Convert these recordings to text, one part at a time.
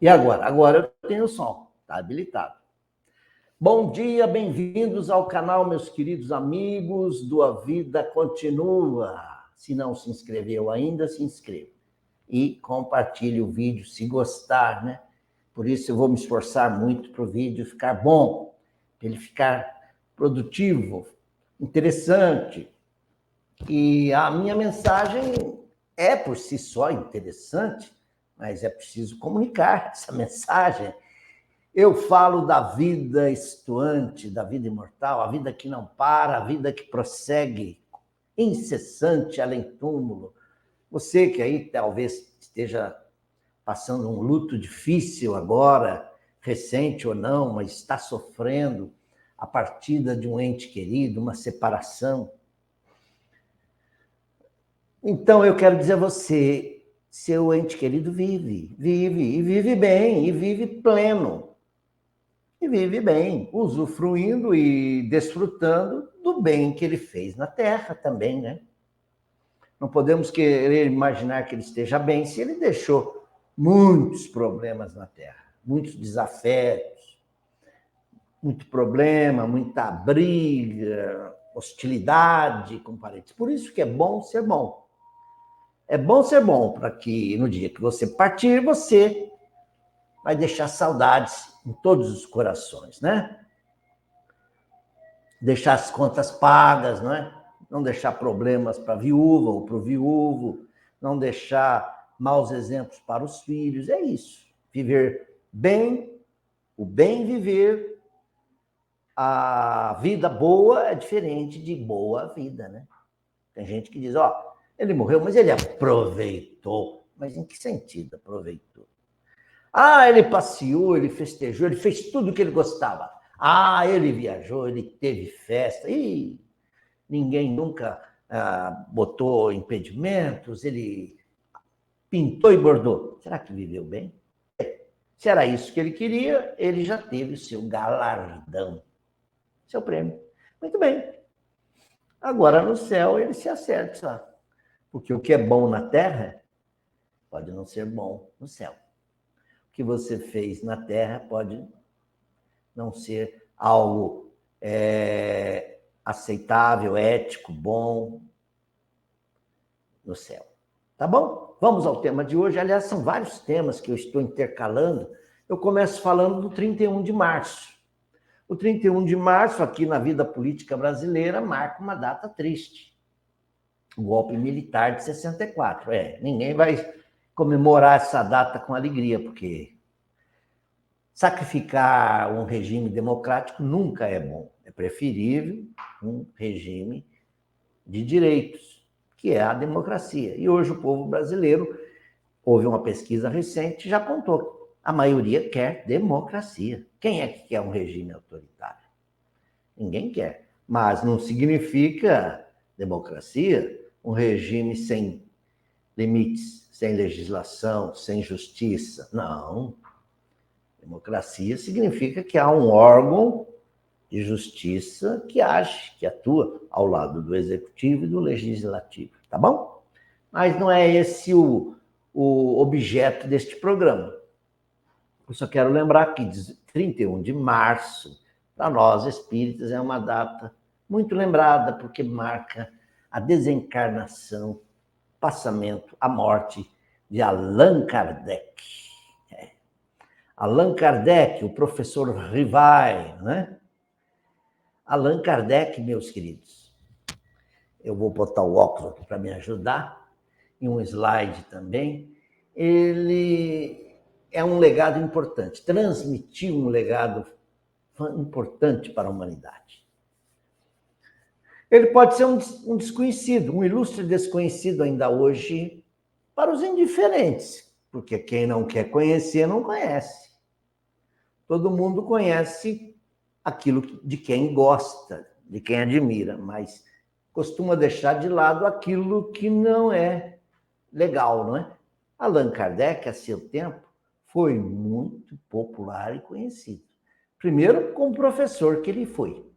E agora? Agora eu tenho som, está habilitado. Bom dia, bem-vindos ao canal, meus queridos amigos do A Vida Continua. Se não se inscreveu ainda, se inscreva. E compartilhe o vídeo se gostar, né? Por isso eu vou me esforçar muito para o vídeo ficar bom, para ele ficar produtivo, interessante. E a minha mensagem é por si só interessante, mas é preciso comunicar essa mensagem. Eu falo da vida estuante, da vida imortal, a vida que não para, a vida que prossegue, incessante, além túmulo. Você que aí talvez esteja passando um luto difícil agora, recente ou não, mas está sofrendo a partida de um ente querido, uma separação. Então, eu quero dizer a você, seu ente querido vive, e vive bem, e vive pleno. E vive bem, usufruindo e desfrutando do bem que ele fez na Terra também, né? Não podemos querer imaginar que ele esteja bem se ele deixou muitos problemas na Terra, muitos desafetos, muito problema, muita briga, hostilidade com parentes. Por isso que é bom ser bom. É bom ser bom para que no dia que você partir, você vai deixar saudades em todos os corações, né? Deixar as contas pagas, não é? Não deixar problemas para a viúva ou para o viúvo, não deixar maus exemplos para os filhos, é isso. Viver bem, o bem viver, a vida boa é diferente de boa vida, né? Tem gente que diz, ó, ele morreu, mas ele aproveitou. Mas em que sentido aproveitou? Ah, ele passeou, ele festejou, ele fez tudo o que ele gostava. Ah, ele viajou, ele teve festa. Ih, ninguém nunca botou impedimentos, ele pintou e bordou. Será que viveu bem? Se era isso que ele queria, ele já teve o seu galardão, seu prêmio. Muito bem. Agora no céu ele se acerta, porque o que é bom na terra pode não ser bom no céu. O que você fez na terra pode não ser algo aceitável, ético, bom no céu. Tá bom? Vamos ao tema de hoje. Aliás, são vários temas que eu estou intercalando. Eu começo falando do 31 de março. O 31 de março, aqui na vida política brasileira, marca uma data triste. O golpe militar de 64. Ninguém vai comemorar essa data com alegria, porque sacrificar um regime democrático nunca é bom. É preferível um regime de direitos, que é a democracia. E hoje o povo brasileiro, houve uma pesquisa recente, já apontou, a maioria quer democracia. Quem é que quer um regime autoritário? Ninguém quer. Mas não significa democracia um regime sem limites, sem legislação, sem justiça. Não. Democracia significa que há um órgão de justiça que age, que atua ao lado do executivo e do legislativo, tá bom? Mas não é esse o objeto deste programa. Eu só quero lembrar que 31 de março, para nós espíritas, é uma data muito lembrada, porque marca a desencarnação, passamento, a morte de Allan Kardec. Allan Kardec, o professor Rivai, né? Allan Kardec, meus queridos, eu vou botar o óculos aqui para me ajudar, e um slide também, ele é um legado importante, transmitiu um legado importante para a humanidade. Ele pode ser um desconhecido, um ilustre desconhecido ainda hoje para os indiferentes, porque quem não quer conhecer, não conhece. Todo mundo conhece aquilo de quem gosta, de quem admira, mas costuma deixar de lado aquilo que não é legal, não é? Allan Kardec, a seu tempo, foi muito popular e conhecido. Primeiro, como professor que ele foi.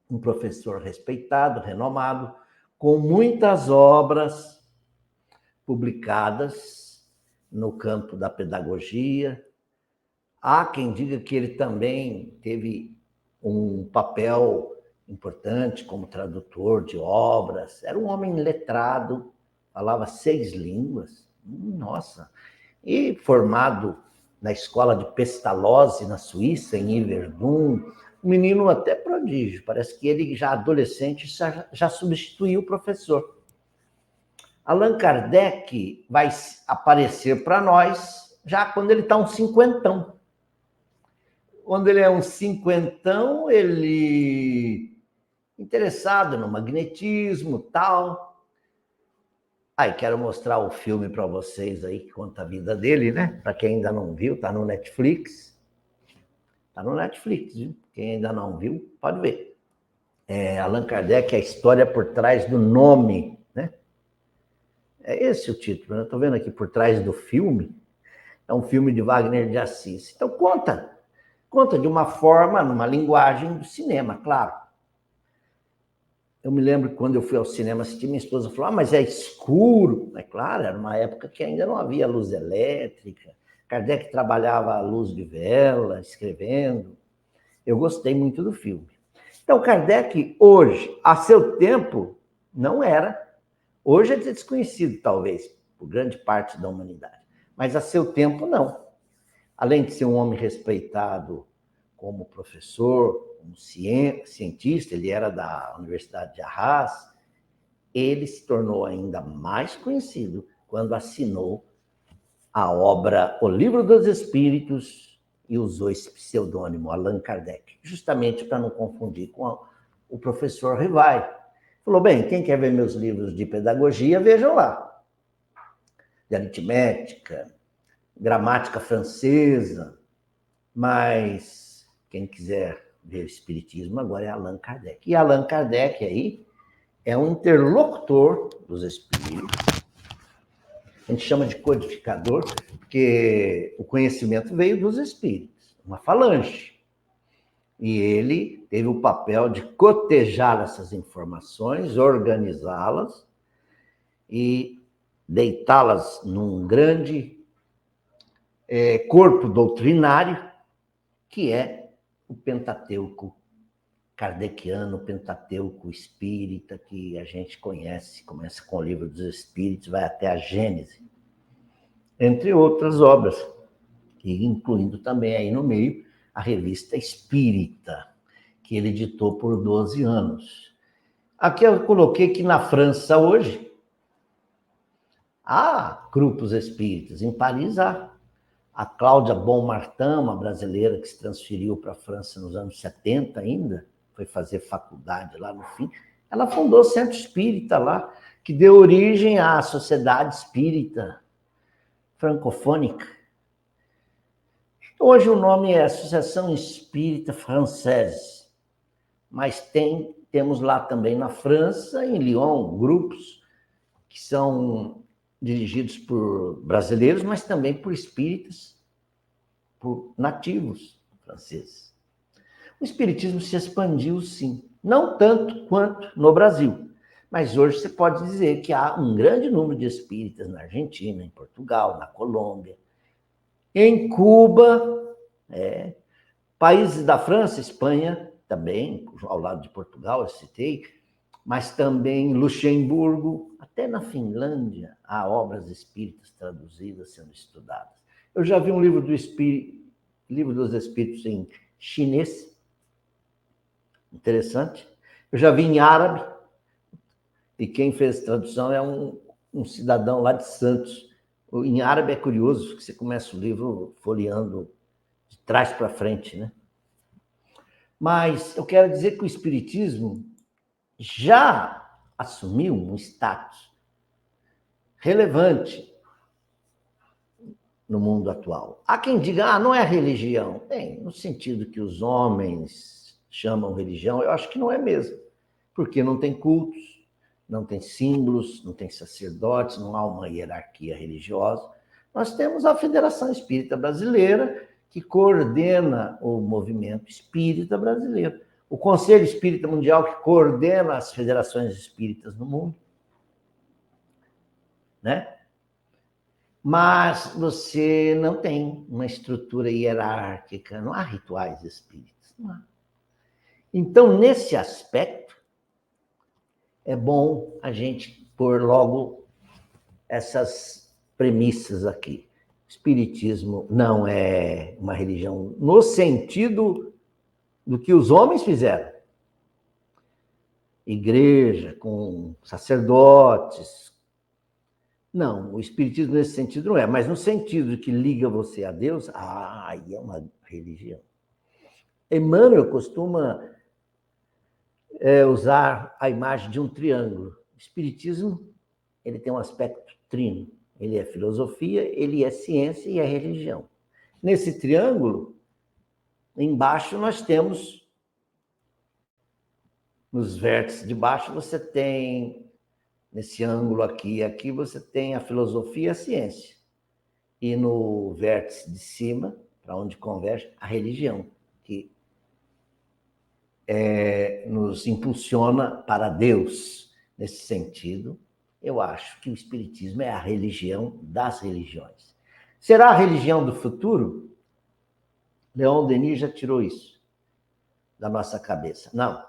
Um professor respeitado, renomado, com muitas obras publicadas no campo da pedagogia, Há quem diga que ele também teve um papel importante como tradutor de obras. Era um homem letrado, falava 6 línguas. Nossa! E formado na escola de Pestalozzi, na Suíça, em Yverdon, um menino até prodígio. Parece que ele, já adolescente, já substituiu o professor. Allan Kardec vai aparecer para nós já quando ele está um cinquentão. Quando ele é um cinquentão, ele interessado no magnetismo, tal. Aí, quero mostrar o filme para vocês aí, que conta a vida dele, né? Para quem ainda não viu, tá no Netflix. Tá no Netflix, viu? Quem ainda não viu, pode ver. Allan Kardec, a história por trás do nome, né? É esse o título, né? Estou vendo aqui por trás do filme. É um filme de Wagner de Assis. Então, conta de uma forma, numa linguagem do cinema, claro. Eu me lembro que quando eu fui ao cinema assistir, minha esposa falou, mas é escuro. É claro, era uma época que ainda não havia luz elétrica. Kardec trabalhava à luz de vela, escrevendo. Eu gostei muito do filme. Então, Kardec, hoje, a seu tempo, não era. Hoje é desconhecido, talvez, por grande parte da humanidade. Mas a seu tempo, não. Além de ser um homem respeitado como professor, como cientista, ele era da Universidade de Arras, ele se tornou ainda mais conhecido quando assinou a obra O Livro dos Espíritos e usou esse pseudônimo, Allan Kardec, justamente para não confundir com o professor Rivai. Falou, bem, quem quer ver meus livros de pedagogia, vejam lá. De aritmética, gramática francesa, mas quem quiser ver o espiritismo agora é Allan Kardec. E Allan Kardec aí é um interlocutor dos espíritos. A gente chama de codificador, porque o conhecimento veio dos espíritos, uma falange. E ele teve o papel de cotejar essas informações, organizá-las e deitá-las num grande corpo doutrinário, que é o Pentateuco kardeciano, o Pentateuco espírita, que a gente conhece, começa com o Livro dos Espíritos, vai até a Gênese, entre outras obras, e incluindo também aí no meio a Revista Espírita, que ele editou por 12 anos. Aqui eu coloquei que na França hoje há grupos espíritas, em Paris há. A Cláudia Bonmartin, uma brasileira que se transferiu para a França nos anos 70 ainda, foi fazer faculdade lá no fim, ela fundou o Centro Espírita lá, que deu origem à Sociedade Espírita Francofônica. Hoje o nome é Associação Espírita Française, mas temos lá também na França, em Lyon, grupos que são dirigidos por brasileiros, mas também por espíritas, por nativos franceses. O espiritismo se expandiu, sim, não tanto quanto no Brasil, mas hoje você pode dizer que há um grande número de espíritas na Argentina, em Portugal, na Colômbia, em Cuba, países da França, Espanha também, ao lado de Portugal, eu citei, mas também Luxemburgo, até na Finlândia, há obras espíritas traduzidas sendo estudadas. Eu já vi um livro dos Espíritos em chinês, interessante. Eu já vi em árabe, e quem fez a tradução é um cidadão lá de Santos. Em árabe é curioso, que você começa o livro folheando de trás para frente, né? Mas eu quero dizer que o espiritismo já assumiu um status relevante no mundo atual. Há quem diga, não é religião. Bem, no sentido que os homens chamam religião, eu acho que não é mesmo. Porque não tem cultos, não tem símbolos, não tem sacerdotes, não há uma hierarquia religiosa. Nós temos a Federação Espírita Brasileira, que coordena o movimento espírita brasileiro. O Conselho Espírita Mundial, que coordena as federações espíritas no mundo. Né? Mas você não tem uma estrutura hierárquica, não há rituais espíritas. Não há. Então, nesse aspecto, é bom a gente pôr logo essas premissas aqui. O espiritismo não é uma religião no sentido do que os homens fizeram. Igreja, com sacerdotes. Não, o espiritismo nesse sentido não é, mas no sentido de que liga você a Deus, aí é uma religião. Emmanuel costuma usar a imagem de um triângulo. O espiritismo, ele tem um aspecto trino. Ele é filosofia, ele é ciência e é religião. Nesse triângulo, embaixo nós temos, nos vértices de baixo, você tem, nesse ângulo aqui e aqui, você tem a filosofia e a ciência. E no vértice de cima, para onde converge, a religião, que nos impulsiona para Deus. Nesse sentido, eu acho que o espiritismo é a religião das religiões. Será a religião do futuro? Leon Denis já tirou isso da nossa cabeça. Não,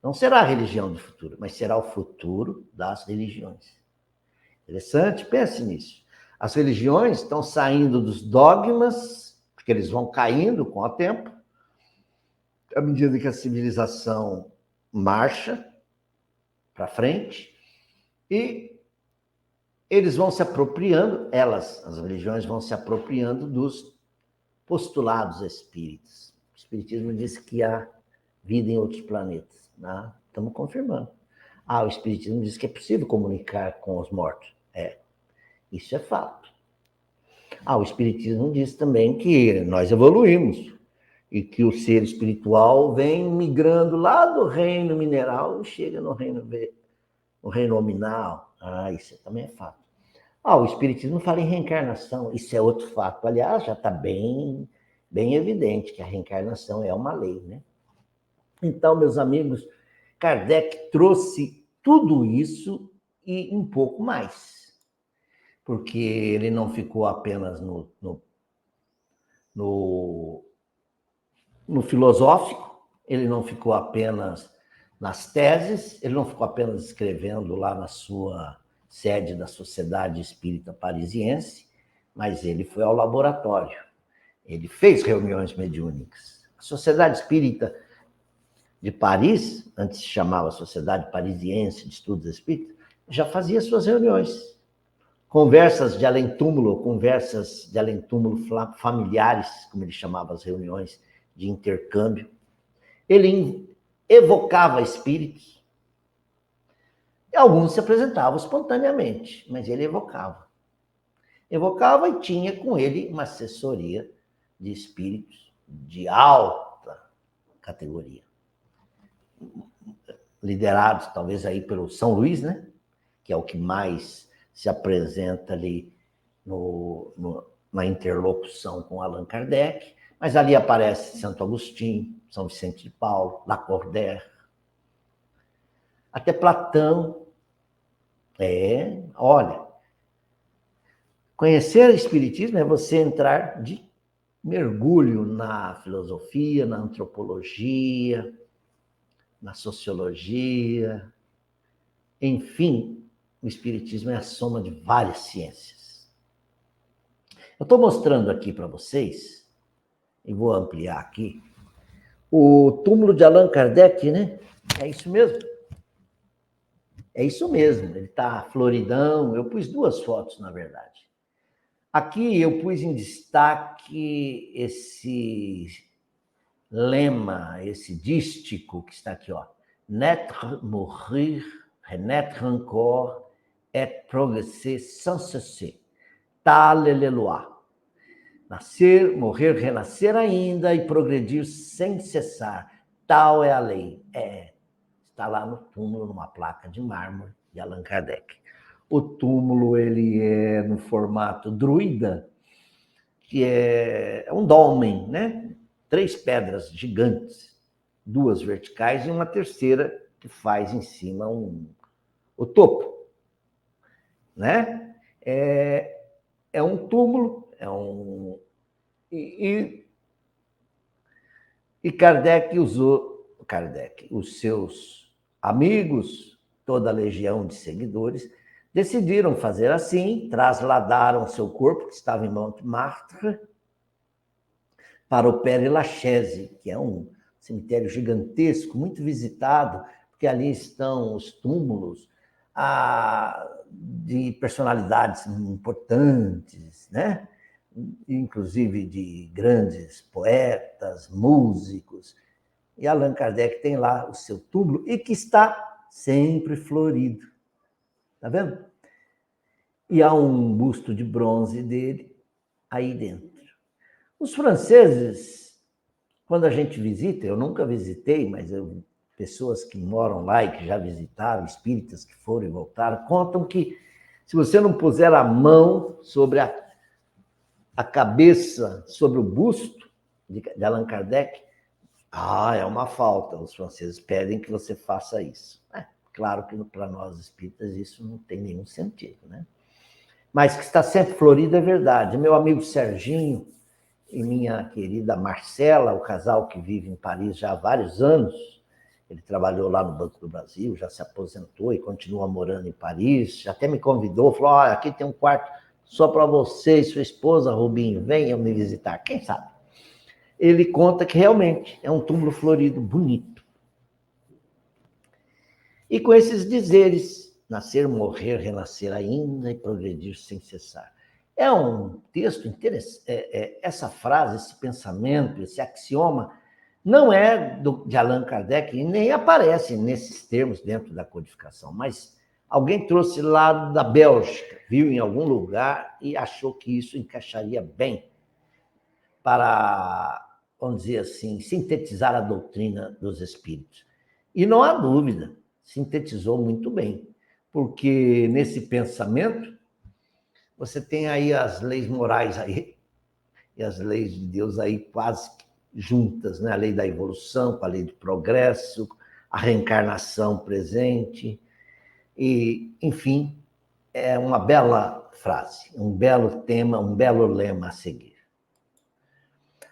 não será a religião do futuro, mas será o futuro das religiões. Interessante, pense nisso. As religiões estão saindo dos dogmas, porque eles vão caindo com o tempo, à medida que a civilização marcha para frente, e eles vão se apropriando, as religiões vão se apropriando dos postulados espíritas. O espiritismo diz que há vida em outros planetas. Né? Estamos confirmando. O espiritismo diz que é possível comunicar com os mortos. Isso é fato. O espiritismo diz também que nós evoluímos e que o ser espiritual vem migrando lá do reino mineral e chega no reino nominal. Isso também é fato. O espiritismo fala em reencarnação, isso é outro fato. Aliás, já está bem evidente que a reencarnação é uma lei, né? Então, meus amigos, Kardec trouxe tudo isso e um pouco mais, porque ele não ficou apenas no filosófico, ele não ficou apenas nas teses, ele não ficou apenas escrevendo lá na sua sede da Sociedade Espírita Parisiense, mas ele foi ao laboratório, ele fez reuniões mediúnicas. A Sociedade Espírita de Paris, antes se chamava Sociedade Parisiense de Estudos Espíritas, já fazia suas reuniões. Conversas de além-túmulo familiares, como ele chamava as reuniões de intercâmbio. Ele evocava espíritos. E alguns se apresentavam espontaneamente, mas ele evocava. Evocava e tinha com ele uma assessoria de espíritos de alta categoria. Liderados talvez aí pelo São Luís, né? Que é o que mais se apresenta ali na interlocução com Allan Kardec, mas ali aparece Santo Agostinho, São Vicente de Paulo, Lacordaire, até Platão. Olha, conhecer o espiritismo é você entrar de mergulho na filosofia, na antropologia, na sociologia, enfim, o espiritismo é a soma de várias ciências. Eu estou mostrando aqui para vocês, e vou ampliar aqui, o túmulo de Allan Kardec, né? É isso mesmo. É isso mesmo, ele está floridão. Eu pus 2 fotos, na verdade. Aqui eu pus em destaque esse lema, esse dístico que está aqui, ó. Naître, mourir, renaître encore, et progresser sans cesser. Tal est le loi. Nascer, morrer, renascer ainda e progredir sem cessar. Tal é a lei. Está lá no túmulo, numa placa de mármore de Allan Kardec. O túmulo ele é no formato druida, que é um dolmen, né? 3 pedras gigantes, 2 verticais e uma terceira que faz em cima o topo, né? é um túmulo, e Kardec usou, os seus amigos, toda a legião de seguidores, decidiram fazer assim, trasladaram seu corpo, que estava em Montmartre, para o Père Lachaise, que é um cemitério gigantesco, muito visitado, porque ali estão os túmulos de personalidades importantes, né? Inclusive de grandes poetas, músicos. E Allan Kardec tem lá o seu túmulo e que está sempre florido. Está vendo? E há um busto de bronze dele aí dentro. Os franceses, quando a gente visita, eu nunca visitei, mas pessoas que moram lá e que já visitaram, espíritas que foram e voltaram, contam que se você não puser a mão sobre a cabeça, sobre o busto de Allan Kardec, é uma falta. Os franceses pedem que você faça isso. Claro que para nós espíritas isso não tem nenhum sentido, né? Mas que está sempre florido é verdade. Meu amigo Serginho e minha querida Marcela, o casal que vive em Paris já há vários anos, ele trabalhou lá no Banco do Brasil, já se aposentou e continua morando em Paris, até me convidou, falou, olha, aqui tem um quarto só para você e sua esposa, Rubinho, venham me visitar, quem sabe? Ele conta que realmente é um túmulo florido, bonito. E com esses dizeres, nascer, morrer, renascer ainda e progredir sem cessar. É um texto interessante. Essa frase, esse pensamento, esse axioma, não é de Allan Kardec e nem aparece nesses termos dentro da codificação, mas alguém trouxe lá da Bélgica, viu em algum lugar e achou que isso encaixaria bem para, vamos dizer assim, sintetizar a doutrina dos espíritos. E não há dúvida, sintetizou muito bem, porque nesse pensamento você tem aí as leis morais aí e as leis de Deus aí quase juntas, né? A lei da evolução com a lei do progresso, a reencarnação presente, e, enfim, é uma bela frase, um belo tema, um belo lema a seguir.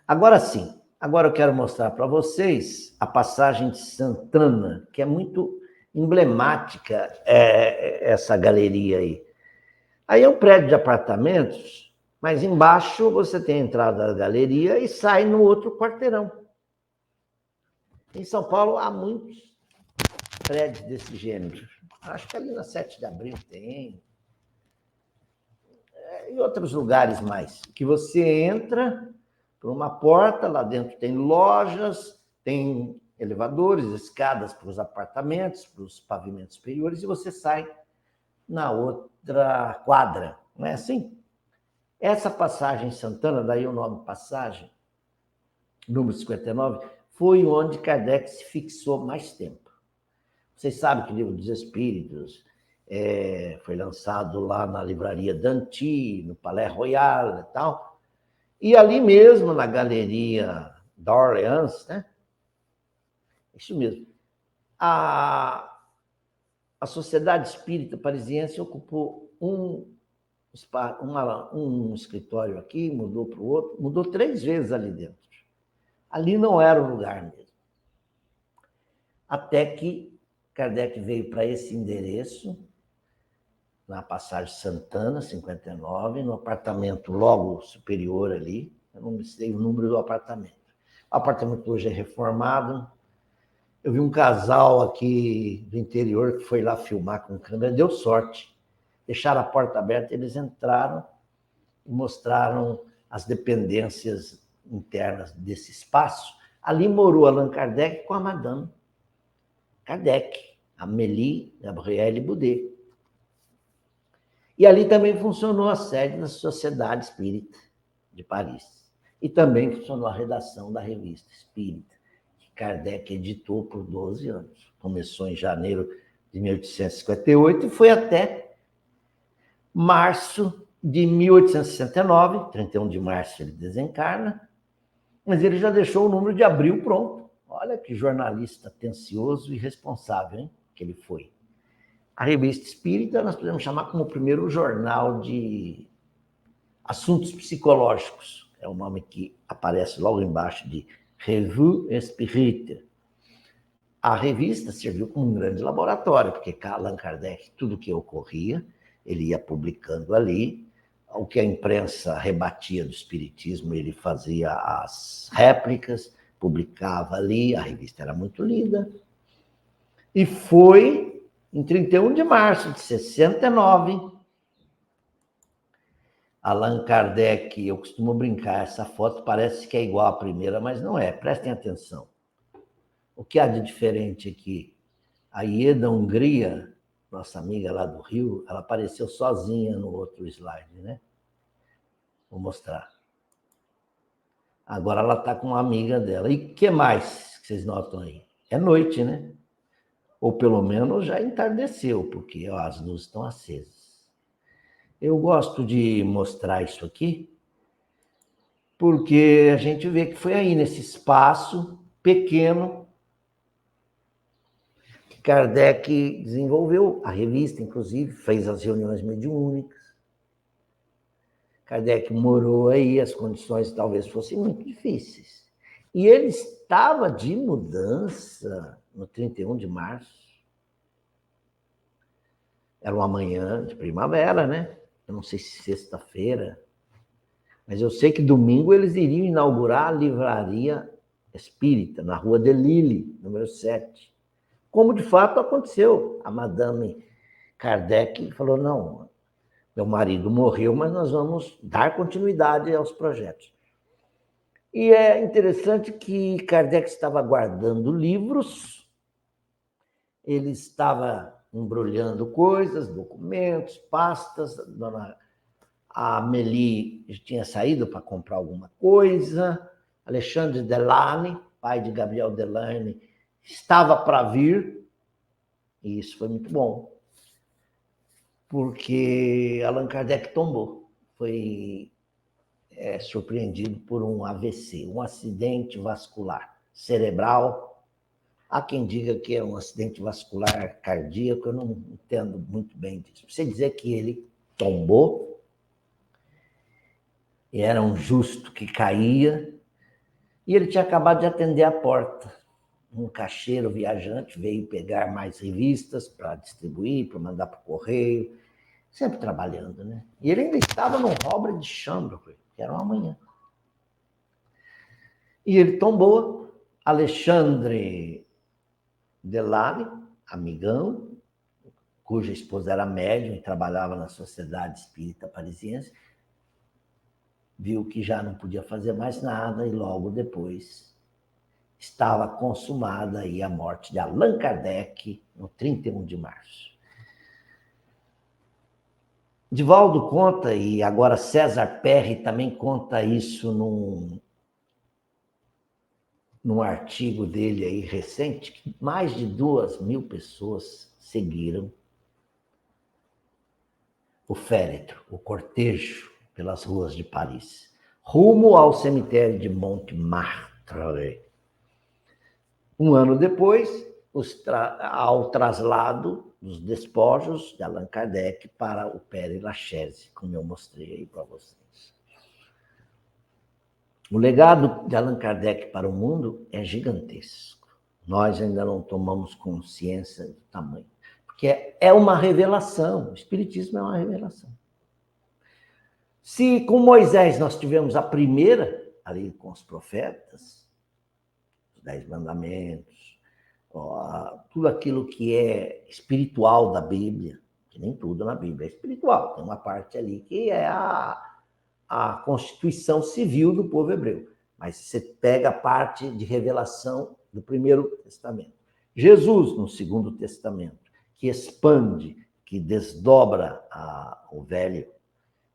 Agora sim, agora eu quero mostrar para vocês a passagem de Santana, que é muito emblemática, essa galeria aí. Aí é um prédio de apartamentos, mas embaixo você tem a entrada da galeria e sai no outro quarteirão. Em São Paulo há muitos prédios desse gênero. Acho que ali na 7 de Abril tem. Em outros lugares mais. Que você entra por uma porta, lá dentro tem lojas, tem elevadores, escadas para os apartamentos, para os pavimentos superiores, e você sai na outra quadra. Não é assim? Essa passagem em Santana, daí o nome passagem, número 59, foi onde Kardec se fixou mais tempo. Vocês sabem que o Livro dos Espíritos foi lançado lá na livraria Danty, no Palais Royal e tal, e ali mesmo, na Galeria d'Orléans, né? Isso mesmo. A Sociedade Espírita Parisiense ocupou um escritório aqui, mudou para o outro, mudou 3 vezes ali dentro. Ali não era o lugar mesmo. Até que Kardec veio para esse endereço, na Passagem Santana, 59, no apartamento logo superior ali. Eu não sei o número do apartamento. O apartamento hoje é reformado. Eu vi um casal aqui do interior que foi lá filmar com câmera, deu sorte. Deixaram a porta aberta, eles entraram e mostraram as dependências internas desse espaço. Ali morou Allan Kardec com a Madame Kardec, Amélie Gabrielle Boudet. E ali também funcionou a sede da Sociedade Espírita de Paris. E também funcionou a redação da Revista Espírita, que Kardec editou por 12 anos. Começou em janeiro de 1858 e foi até março de 1869, 31 de março ele desencarna, mas ele já deixou o número de abril pronto. Olha que jornalista atencioso e responsável, hein, que ele foi. A Revista Espírita nós podemos chamar como o primeiro jornal de Assuntos Psicológicos, é o nome que aparece logo embaixo de Revue Espírita. A revista serviu como um grande laboratório, porque Allan Kardec, tudo que ocorria, ele ia publicando ali. O que a imprensa rebatia do espiritismo, ele fazia as réplicas, publicava ali, a revista era muito lida. E foi em 31 de março de 69, Allan Kardec, eu costumo brincar, essa foto parece que é igual à primeira, mas não é, prestem atenção. O que há de diferente aqui? A Ieda Hungria, nossa amiga lá do Rio, ela apareceu sozinha no outro slide, né? Vou mostrar. Agora ela está com uma amiga dela. E o que mais que vocês notam aí? É noite, né? Ou pelo menos já entardeceu, porque ó, as luzes estão acesas. Eu gosto de mostrar isso aqui, porque a gente vê que foi aí, nesse espaço pequeno, que Kardec desenvolveu a revista, inclusive, fez as reuniões mediúnicas. Kardec morou aí, as condições talvez fossem muito difíceis. E ele estava de mudança no 31 de março. Era uma manhã de primavera, né? Eu não sei se sexta-feira, mas eu sei que domingo eles iriam inaugurar a livraria espírita, na Rua de Lille, número 7. Como de fato aconteceu. A Madame Kardec falou, não, meu marido morreu, mas nós vamos dar continuidade aos projetos. E é interessante que Kardec estava guardando livros, ele estava embrulhando coisas, documentos, pastas, a Amélie tinha saído para comprar alguma coisa, Alexandre Delaunay, pai de Gabriel Delaunay, estava para vir, e isso foi muito bom, porque Allan Kardec tombou, foi surpreendido por um AVC, um acidente vascular cerebral. Há quem diga que é um acidente vascular cardíaco, eu não entendo muito bem disso. Você dizer que ele tombou, e era um justo que caía, e ele tinha acabado de atender a porta. Um caixeiro viajante veio pegar mais revistas para distribuir, para mandar para o correio, sempre trabalhando, né? E ele ainda estava num obra de Chambord, que era uma manhã. E ele tombou. Alexandre Delaunay, amigão, cuja esposa era médium e trabalhava na Sociedade Espírita Parisiense, viu que já não podia fazer mais nada e logo depois estava consumada aí a morte de Allan Kardec no 31 de março. Divaldo conta, e agora César Perry também conta isso num artigo dele aí recente, que mais de 2.000 pessoas seguiram o féretro, o cortejo, pelas ruas de Paris, rumo ao cemitério de Montmartre. Um ano depois, ao traslado dos despojos de Allan Kardec para o Père Lachaise, como eu mostrei aí para vocês. O legado de Allan Kardec para o mundo é gigantesco. Nós ainda não tomamos consciência do tamanho, porque é uma revelação, o Espiritismo é uma revelação. Se com Moisés nós tivemos a primeira, ali com os profetas, os 10 mandamentos, tudo aquilo que é espiritual da Bíblia, que nem tudo na Bíblia é espiritual, tem uma parte ali que é a constituição civil do povo hebreu. Mas você pega a parte de revelação do Primeiro Testamento. Jesus, no Segundo Testamento, que expande, que desdobra o Velho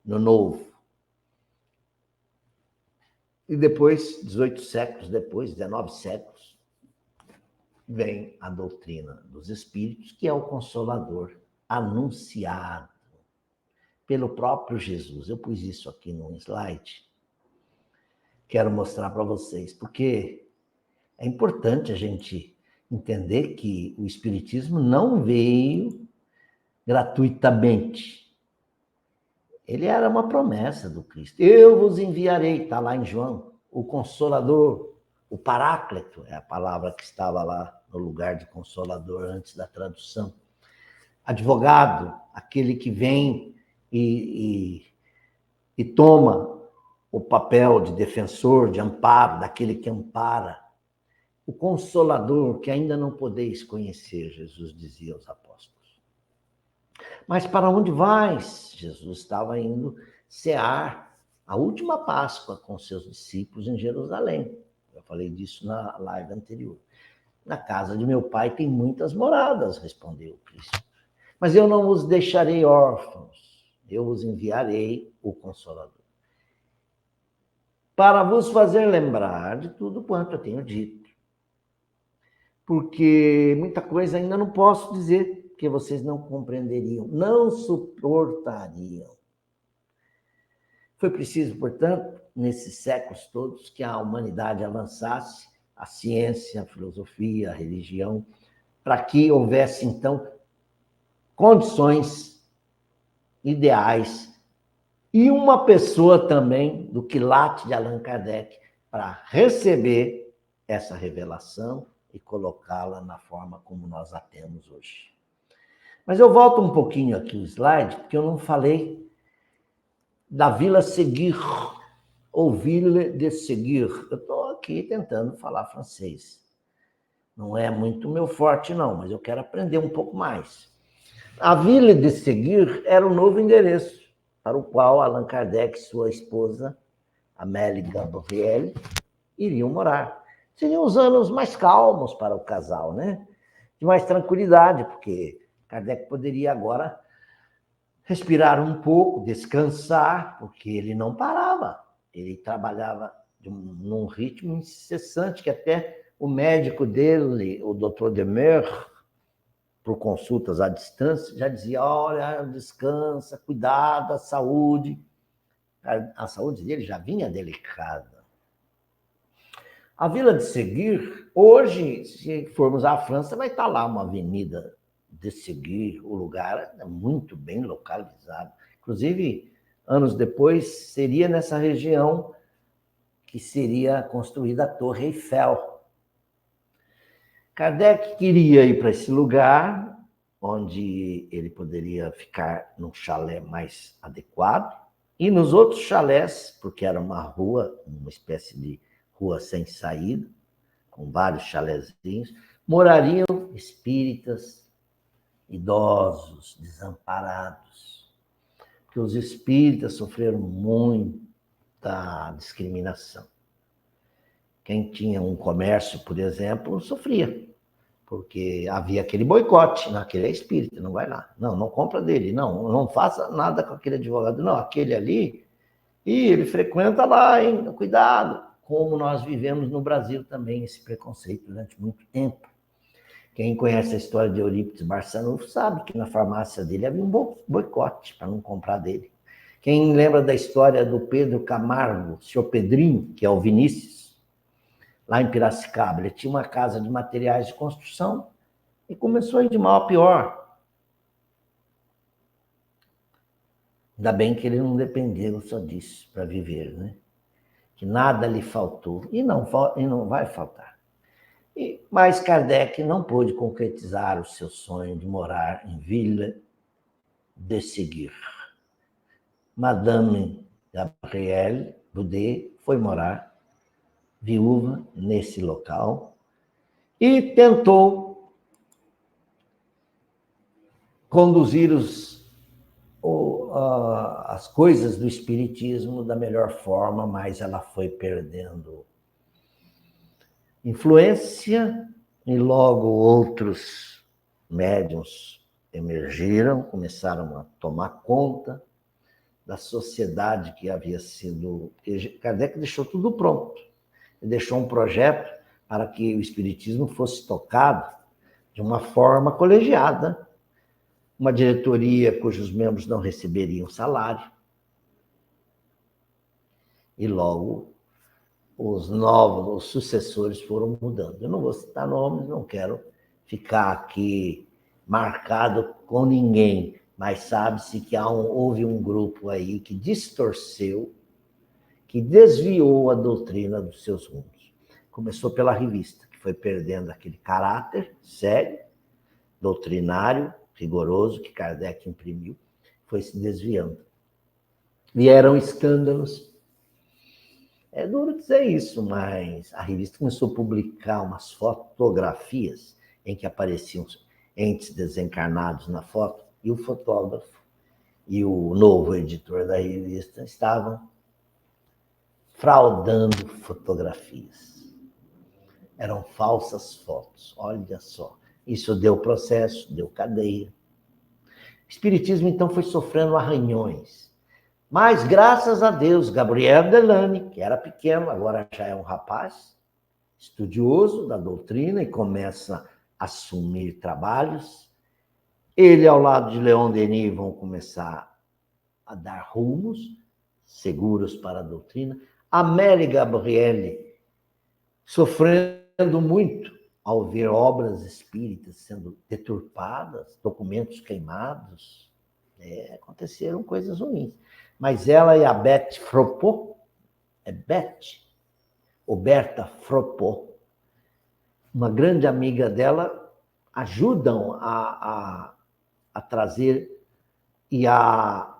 no Novo. E depois, 18 séculos depois, 19 séculos, vem a doutrina dos Espíritos, que é o Consolador, anunciado pelo próprio Jesus. Eu pus isso aqui num slide. Quero mostrar para vocês, porque é importante a gente entender que o Espiritismo não veio gratuitamente. Ele era uma promessa do Cristo. Eu vos enviarei, está lá em João, o Consolador, o Paráclito, é a palavra que estava lá no lugar de Consolador antes da tradução. Advogado, aquele que vem e toma o papel de defensor, de amparo, daquele que ampara. O Consolador, que ainda não podeis conhecer, Jesus dizia aos apóstolos. Mas para onde vais? Jesus estava indo cear a última Páscoa com seus discípulos em Jerusalém. Eu falei disso na live anterior. Na casa de meu pai tem muitas moradas, respondeu Cristo. Mas eu não vos deixarei órfãos, eu vos enviarei o Consolador. Para vos fazer lembrar de tudo quanto eu tenho dito. Porque muita coisa ainda não posso dizer, porque vocês não compreenderiam, não suportariam. Foi preciso, portanto, nesses séculos todos, que a humanidade avançasse, a ciência, a filosofia, a religião, para que houvesse, então, condições ideais e uma pessoa também, do quilate de Allan Kardec, para receber essa revelação e colocá-la na forma como nós a temos hoje. Mas eu volto um pouquinho aqui o slide, porque eu não falei da Vila Seguir, ou Ville de Seguir. Eu estou aqui tentando falar francês. Não é muito meu forte, não, mas eu quero aprender um pouco mais. A Ville de Seguir era o novo endereço para o qual Allan Kardec e sua esposa, Amélie Gabrielle, iriam morar. Seriam os anos mais calmos para o casal, né? De mais tranquilidade, porque Kardec poderia agora respirar um pouco, descansar, porque ele não parava. Ele trabalhava num ritmo incessante, que até o médico dele, o Dr. Demer, por consultas à distância, já dizia, olha, descansa, cuidado, a saúde. A saúde dele já vinha delicada. A Vila de Seguir, hoje, se formos à França, vai estar lá uma avenida de Seguir, o lugar é muito bem localizado. Inclusive, anos depois, seria nessa região que seria construída a Torre Eiffel. Kardec queria ir para esse lugar, onde ele poderia ficar num chalé mais adequado, e nos outros chalés, porque era uma rua, uma espécie de rua sem saída, com vários chalézinhos, morariam espíritas, idosos, desamparados. Porque os espíritas sofreram muita discriminação. Quem tinha um comércio, por exemplo, sofria, porque havia aquele boicote, não, aquele é espírita, não vai lá. Não compra dele, não faça nada com aquele advogado, não, aquele ali, e ele frequenta lá, hein, cuidado. Como nós vivemos no Brasil também esse preconceito durante muito tempo. Quem conhece a história de Eurípides Barçanufo sabe que na farmácia dele havia um boicote para não comprar dele. Quem lembra da história do Pedro Camargo, senhor Pedrinho, que é o Vinícius, lá em Piracicaba, ele tinha uma casa de materiais de construção e começou a ir de mal a pior. Ainda bem que ele não dependeu só disso para viver, né? Que nada lhe faltou e não vai faltar. Mas Kardec não pôde concretizar o seu sonho de morar em Ville de Seguir. Madame Gabrielle Boudet foi morar, viúva, nesse local e tentou conduzir as coisas do espiritismo da melhor forma, mas ela foi perdendo influência e logo outros médiuns emergiram, começaram a tomar conta da sociedade que havia sido... Kardec deixou tudo pronto. Ele deixou um projeto para que o espiritismo fosse tocado de uma forma colegiada, uma diretoria cujos membros não receberiam salário. E logo os sucessores foram mudando. Eu não vou citar nomes, não quero ficar aqui marcado com ninguém, Mas sabe-se que houve um grupo aí que distorceu, que desviou a doutrina dos seus rumos. Começou pela revista, que foi perdendo aquele caráter sério, doutrinário, rigoroso, que Kardec imprimiu, foi se desviando. Vieram escândalos. É duro dizer isso, mas a revista começou a publicar umas fotografias em que apareciam entes desencarnados na foto, e o fotógrafo e o novo editor da revista estavam fraudando fotografias. Eram falsas fotos, olha só. Isso deu processo, deu cadeia. O espiritismo, então, foi sofrendo arranhões. Mas, graças a Deus, Gabriel Delany, que era pequeno, agora já é um rapaz, estudioso da doutrina e começa a assumir trabalhos. Ele, ao lado de Leon Denis, vão começar a dar rumos seguros para a doutrina. Amélie Gabrielle, sofrendo muito ao ver obras espíritas sendo deturpadas, documentos queimados, aconteceram coisas ruins. Mas ela e a Beth Fropot, ou Berta Fropot, uma grande amiga dela, ajudam a trazer e a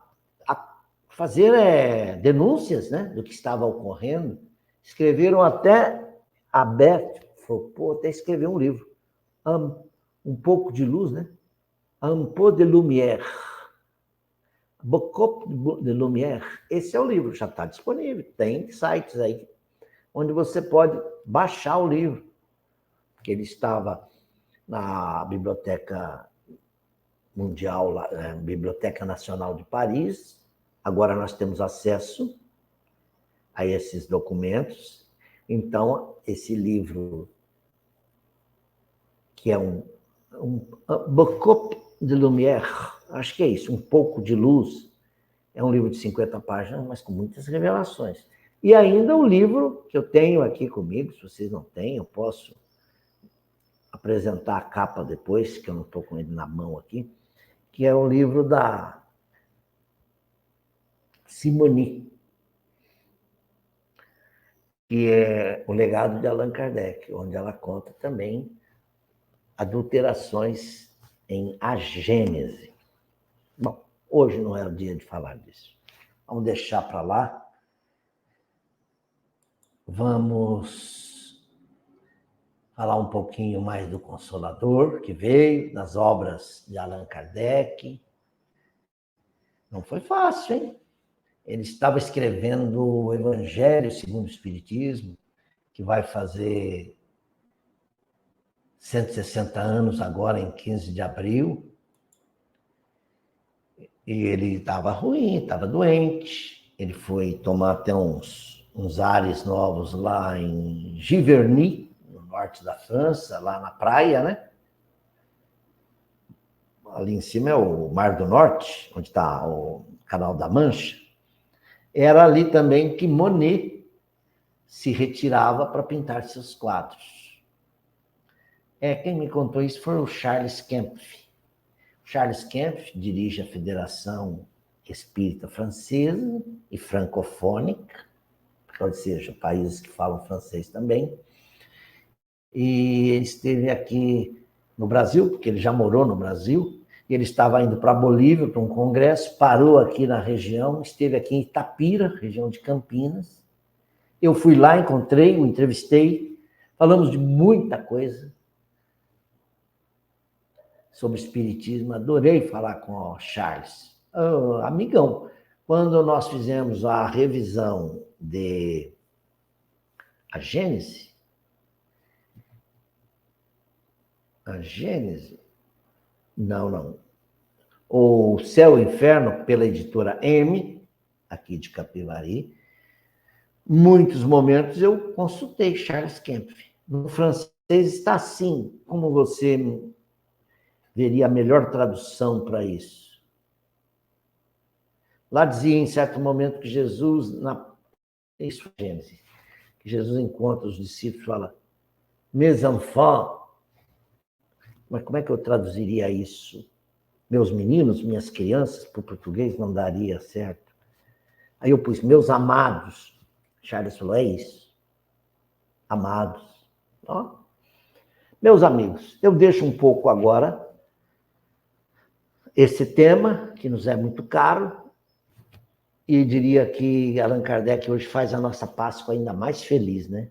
fazer denúncias, né, do que estava ocorrendo. Escreveram até, a Beth Fropot até escreveu um livro, Um pouco de luz, né? Un peu de lumière. Beaucoup de lumière. Esse é o livro, já está disponível. Tem sites aí onde você pode baixar o livro, porque ele estava na Biblioteca Mundial, Biblioteca Nacional de Paris. Agora nós temos acesso a esses documentos. Então, esse livro, que é um Beaucoup de lumière, acho que é isso, Um pouco de luz, é um livro de 50 páginas, mas com muitas revelações. E ainda um livro que eu tenho aqui comigo, se vocês não têm, eu posso apresentar a capa depois, que eu não estou com ele na mão aqui, que é um livro da Simone, que é O Legado de Allan Kardec, onde ela conta também adulterações em A Gênese. Bom, hoje não é o dia de falar disso. Vamos deixar para lá. Vamos falar um pouquinho mais do Consolador, que veio, das obras de Allan Kardec. Não foi fácil, hein? Ele estava escrevendo o Evangelho segundo o Espiritismo, que vai fazer 160 anos agora, em 15 de abril. E ele estava ruim, estava doente. Ele foi tomar até uns ares novos lá em Giverny, no norte da França, lá na praia, né? Ali em cima é o Mar do Norte, onde está o Canal da Mancha. Era ali também que Monet se retirava para pintar seus quadros. Quem me contou isso foi o Charles Kempf. Charles Kempf dirige a Federação Espírita Francesa e Francofônica, ou seja, países que falam francês também. E ele esteve aqui no Brasil, porque ele já morou no Brasil, e ele estava indo para a Bolívia, para um congresso, parou aqui na região, esteve aqui em Itapira, região de Campinas. Eu fui lá, encontrei, o entrevistei, falamos de muita coisa sobre espiritismo, adorei falar com o Charles, amigão. Quando nós fizemos a revisão de A Gênese, não, O Céu e o Inferno, pela editora M, aqui de Capivari, muitos momentos eu consultei Charles Kempf. No francês está assim, como você veria a melhor tradução para isso. Lá dizia em certo momento que Jesus, isso é Gênesis, que Jesus encontra os discípulos e fala, mes enfants, mas como é que eu traduziria isso? meus meninos, minhas crianças, para o português não daria certo. Aí eu pus meus amados. Charles falou, é isso. Amados. Ó. Meus amigos, eu deixo um pouco agora esse tema, que nos é muito caro, e diria que Allan Kardec hoje faz a nossa Páscoa ainda mais feliz, né?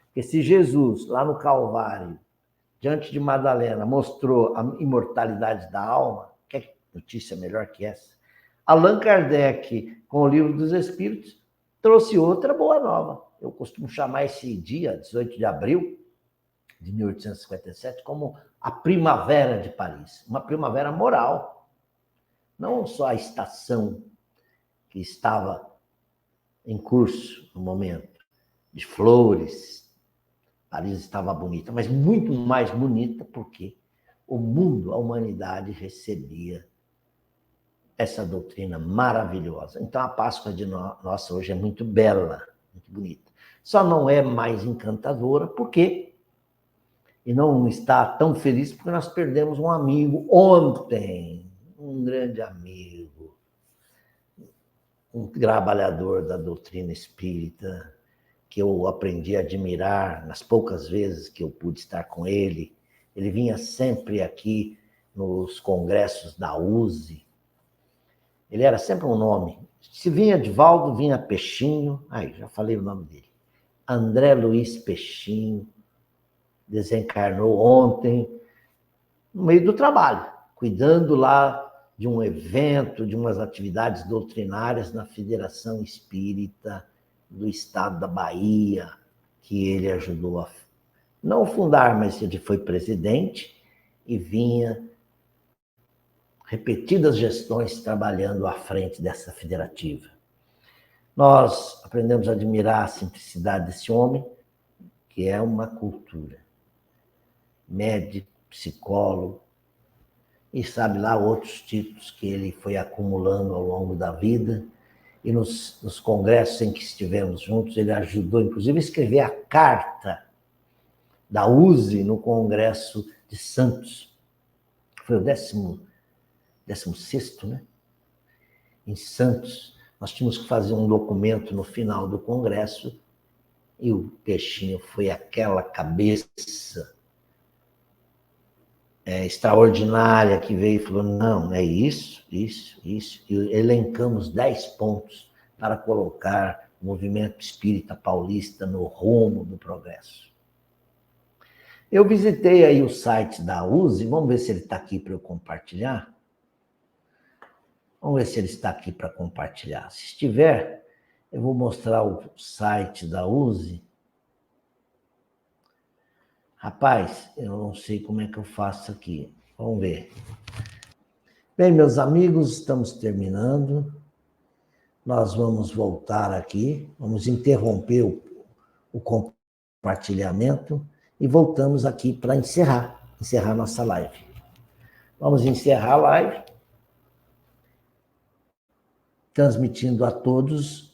Porque se Jesus, lá no Calvário, diante de Madalena, mostrou a imortalidade da alma, que notícia melhor que essa? Allan Kardec, com o Livro dos Espíritos, trouxe outra boa nova. Eu costumo chamar esse dia, 18 de abril de 1857, como a Primavera de Paris. Uma primavera moral. Não só a estação que estava em curso no momento, de flores, Paris estava bonita, mas muito mais bonita porque o mundo, a humanidade, recebia essa doutrina maravilhosa. Então, a Páscoa de nossa hoje é muito bela, muito bonita. Só não é mais encantadora, porque e não está tão feliz porque nós perdemos um amigo ontem, um grande amigo, um trabalhador da doutrina espírita, que eu aprendi a admirar nas poucas vezes que eu pude estar com ele. Ele vinha sempre aqui nos congressos da USE. Ele era sempre um nome. Se vinha Divaldo, vinha Peixinho. Aí, já falei o nome dele. André Luiz Peixinho. Desencarnou ontem, no meio do trabalho, cuidando lá de um evento, de umas atividades doutrinárias na Federação Espírita do Estado da Bahia, que ele ajudou a não fundar, mas ele foi presidente e vinha repetidas gestões trabalhando à frente dessa federativa. Nós aprendemos a admirar a simplicidade desse homem, que é uma cultura. Médico, psicólogo, e sabe lá outros títulos que ele foi acumulando ao longo da vida. E nos congressos em que estivemos juntos, ele ajudou, inclusive, a escrever a carta da USE no Congresso de Santos. Foi o 16º, né? Em Santos. Nós tínhamos que fazer um documento no final do congresso e o Peixinho foi aquela cabeça extraordinária que veio e falou, não, é isso. E elencamos 10 pontos para colocar o movimento espírita paulista no rumo do progresso. Eu visitei aí o site da USE, vamos ver se ele está aqui para eu compartilhar. Vamos ver se ele está aqui para compartilhar. Se estiver, eu vou mostrar o site da USE. Rapaz, eu não sei como é que eu faço aqui. Vamos ver. Bem, meus amigos, estamos terminando. Nós vamos voltar aqui. Vamos interromper o compartilhamento e voltamos aqui para encerrar nossa live. Vamos encerrar a live, transmitindo a todos.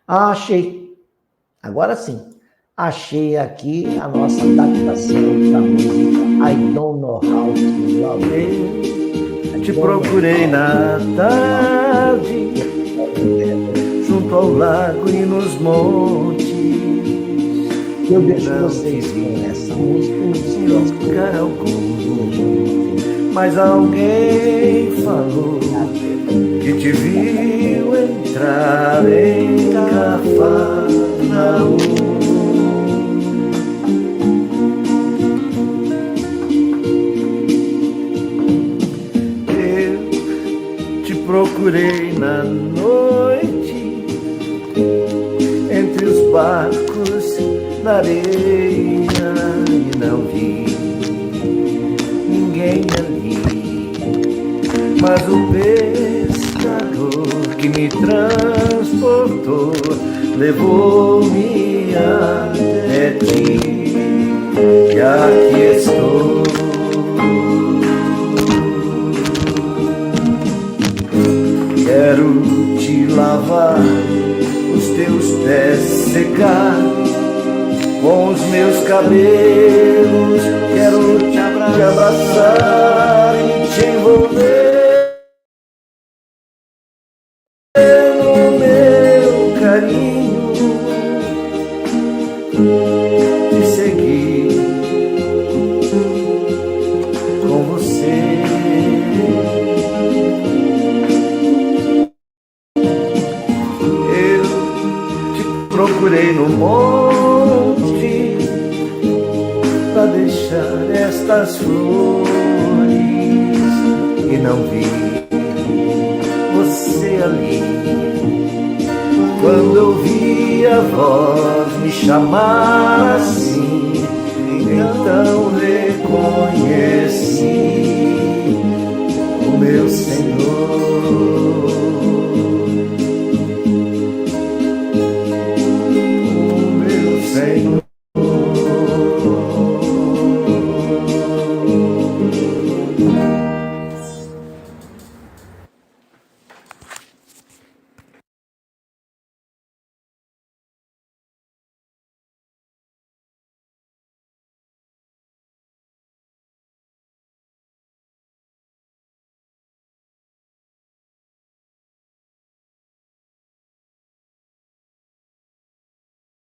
Achei. Agora sim, achei aqui a nossa adaptação da música I Don't Know How to Love You. Te procurei na tarde, junto ao lago e nos montes. Eu deixo vocês com essa música, lugar algum, mas alguém falou que te viu entrar em Cafarnaum. Eu te procurei na noite, entre os barcos na areia, e não vi ninguém ali, mas o pescador que me transportou levou-me até ti, e aqui estou. Quero te lavar, os teus pés secar com os meus cabelos, quero te abraçar e te envolver no meu carinho, te seguir com você. Eu te procurei no monte pra deixar estas flores e não vi você ali. Quando eu vi a voz me chamar assim, então reconheci o meu Senhor.